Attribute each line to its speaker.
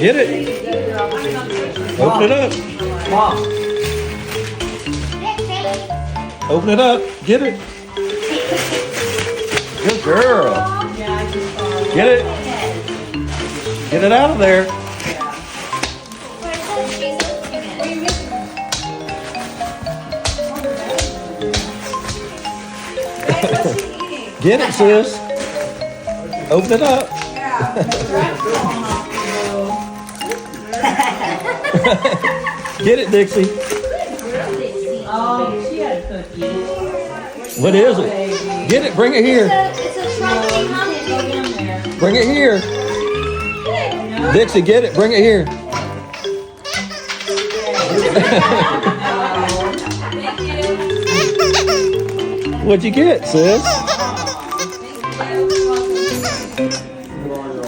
Speaker 1: Get it. Open it up.
Speaker 2: Mom.
Speaker 1: Open it up. Get it. Good girl. Get it. Get it out of there. Get it, sis. Open it up. Get it, Dixie.
Speaker 3: Oh, she had a cookie.
Speaker 1: What is it? Get it. Bring it here.
Speaker 4: It's a trumpet monkey.
Speaker 1: Bring it here. Dixie, get it. Bring it here. What'd you get, sis?